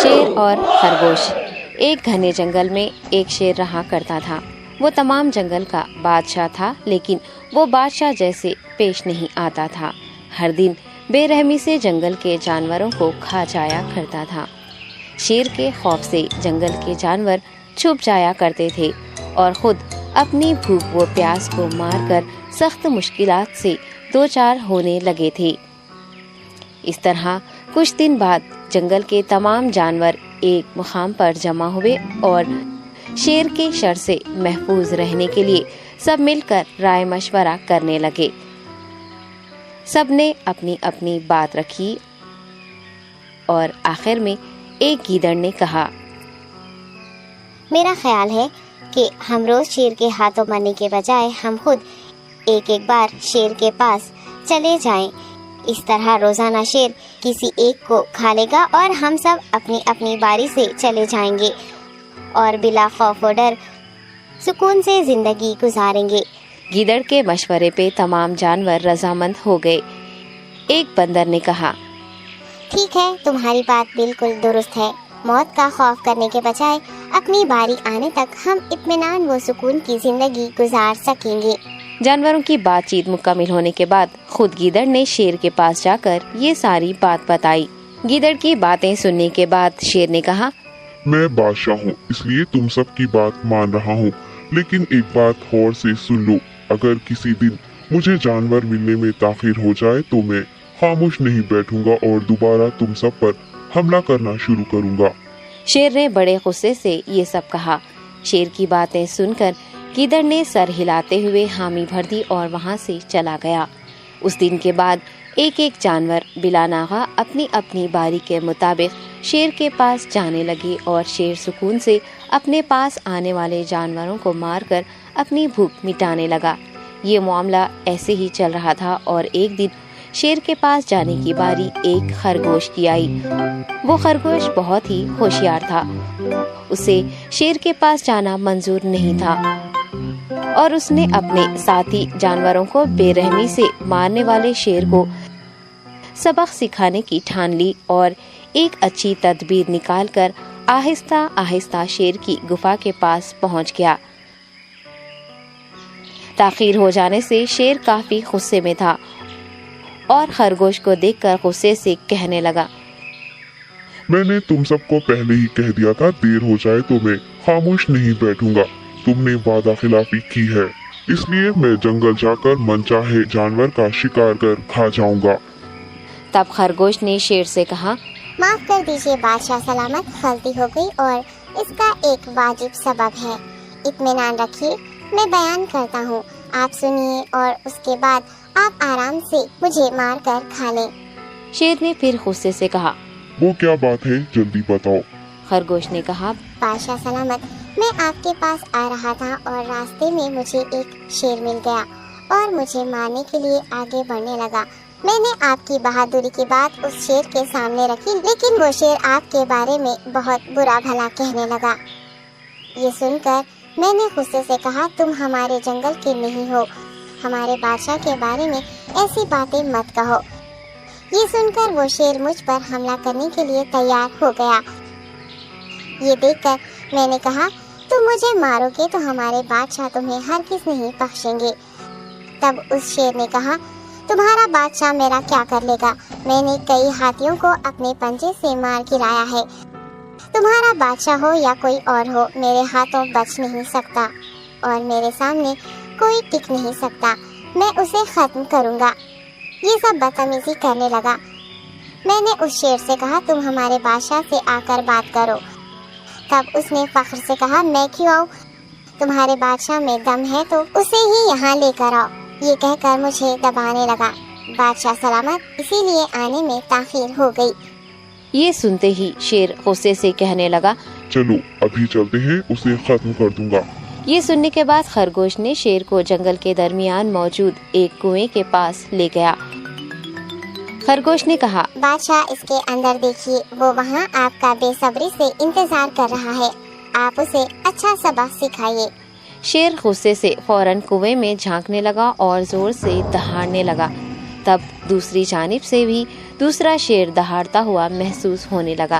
شیر اور خرگوش۔ ایک گھنے جنگل میں ایک شیر رہا کرتا تھا۔ وہ تمام جنگل کا بادشاہ تھا، لیکن وہ بادشاہ جیسے پیش نہیں آتا تھا۔ ہر دن بے رحمی سے جنگل کے جانوروں کو کھا جایا کرتا تھا۔ شیر کے خوف سے جنگل کے جانور چھپ جایا کرتے تھے اور خود اپنی بھوک و پیاس کو مار کر سخت مشکلات سے دوچار ہونے لگے تھے۔ اس طرح کچھ دن بعد جنگل کے تمام جانور ایک مقام پر جمع ہوئے اور شیر کے شر سے محفوظ رہنے کے لیے سب مل کر رائے مشورہ کرنے لگے۔ سب نے اپنی اپنی بات رکھی اور آخر میں ایک گیدڑ نے کہا، میرا خیال ہے کہ ہم روز شیر کے ہاتھوں مرنے کے بجائے ہم خود ایک ایک بار شیر کے پاس چلے جائیں۔ اس طرح روزانہ شیر کسی ایک کو کھا لے گا اور ہم سب اپنی اپنی باری سے چلے جائیں گے اور بلا خوف و ڈر سکون سے زندگی گزاریں گے۔ گیدڑ کے مشورے پہ تمام جانور رضامند ہو گئے۔ ایک بندر نے کہا، ٹھیک ہے، تمہاری بات بالکل درست ہے۔ موت کا خوف کرنے کے بجائے اپنی باری آنے تک ہم اطمینان و سکون کی زندگی گزار سکیں گے۔ جانوروں کی بات چیت مکمل ہونے کے بعد خود گیدڑ نے شیر کے پاس جا کر یہ ساری بات بتائی۔ گیدڑ کی باتیں سننے کے بعد شیر نے کہا، میں بادشاہ ہوں، اس لیے تم سب کی بات مان رہا ہوں، لیکن ایک بات غور سے سن لو۔ اگر کسی دن مجھے جانور ملنے میں تاخیر ہو جائے تو میں خاموش نہیں بیٹھوں گا اور دوبارہ تم سب پر حملہ کرنا شروع کروں گا۔ شیر نے بڑے غصے سے یہ سب کہا۔ شیر کی باتیں سن کر گیدڑ نے سر ہلاتے ہوئے حامی بھر دی اور وہاں سے چلا گیا۔ اس دن کے بعد ایک ایک جانور بلا ناغہ اپنی اپنی باری کے مطابق شیر کے پاس جانے لگے اور شیر سکون سے اپنے پاس آنے والے جانوروں کو مار کر اپنی بھوک مٹانے لگا۔ یہ معاملہ ایسے ہی چل رہا تھا اور ایک دن شیر کے پاس جانے کی باری ایک خرگوش کی آئی۔ وہ خرگوش بہت ہی ہوشیار تھا۔ اسے شیر کے پاس جانا منظور نہیں تھا اور اس نے اپنے ساتھی جانوروں کو بے رحمی سے مارنے والے شیر کو سبق سکھانے کی ٹھان لی اور ایک اچھی تدبیر نکال کر آہستہ آہستہ شیر کی گفا کے پاس پہنچ گیا۔ تاخیر ہو جانے سے شیر کافی غصے میں تھا اور خرگوش کو دیکھ کر غصے سے کہنے لگا، میں نے تم سب کو پہلے ہی کہہ دیا تھا، دیر ہو جائے تو میں خاموش نہیں بیٹھوں گا۔ تم نے وعدہ خلافی کی ہے، اس لیے میں جنگل جا کر من چاہے جانور کا شکار کر کھا جاؤں گا۔ تب خرگوش نے شیر سے کہا، معاف کر دیجیے بادشاہ سلامت، غلطی ہو گئی اور اس کا ایک واجب سبب ہے۔ اطمینان رکھیے، میں بیان کرتا ہوں، آپ سنیے اور اس کے بعد آپ آرام سے مجھے مار کر کھا لیں۔ شیر نے پھر غصے سے کہا، وہ کیا بات ہے، جلدی بتاؤ۔ خرگوش نے کہا، بادشاہ سلامت، میں آپ کے پاس آ رہا تھا اور راستے میں مجھے ایک شیر مل گیا اور مجھے مارنے کے لیے آگے بڑھنے لگا۔ میں نے آپ کی بہادری کی بات اس شیر کے سامنے رکھی، لیکن وہ شیر آپ کے بارے میں بہت برا بھلا کہنے لگا۔ یہ سن کر میں نے غصے سے کہا، تم ہمارے جنگل کے نہیں ہو، ہمارے بادشاہ کے بارے میں ایسی باتیں مت کہو۔ یہ سن کر وہ شیر مجھ پر حملہ کرنے کے لیے تیار ہو گیا۔ یہ دیکھ کر میں نے کہا، تم مجھے مارو گے تو ہمارے بادشاہ تمہیں ہرگز نہیں بخشیں گے۔ تب اس شیر نے کہا، تمہارا بادشاہ میرا کیا کر لے گا؟ میں نے کئی ہاتھیوں کو اپنے پنجے سے مار گرایا ہے، تمہارا بادشاہ ہو یا کوئی اور ہو، میرے ہاتھوں بچ نہیں سکتا اور میرے سامنے کوئی ٹک نہیں سکتا، میں اسے ختم کروں گا۔ یہ سب بدتمیزی کرنے لگا۔ میں نے اس شیر سے کہا، تم ہمارے بادشاہ سے آ کر بات کرو۔ تب اس نے فخر سے کہا، میں کیوں آؤں؟ تمہارے بادشاہ میں دم ہے تو اسے ہی یہاں لے کر آؤ۔ یہ کہہ کر مجھے دبانے لگا۔ بادشاہ سلامت، اسی لیے آنے میں تاخیر ہو گئی۔ یہ سنتے ہی شیر غصے سے کہنے لگا، چلو ابھی چلتے ہیں، اسے ختم کر دوں گا۔ یہ سننے کے بعد خرگوش نے شیر کو جنگل کے درمیان موجود ایک کنویں کے پاس لے گیا۔ خرگوش نے کہا، بادشاہ اس کے اندر دیکھیے، وہ وہاں آپ کا بے صبری سے انتظار کر رہا ہے، آپ اسے اچھا سبق سکھائیے۔ شیر غصے سے فوراً کنویں میں جھانکنے لگا اور زور سے دہاڑنے لگا۔ تب دوسری جانب سے بھی دوسرا شیر دہاڑتا ہوا محسوس ہونے لگا۔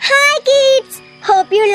Hi kids, hope you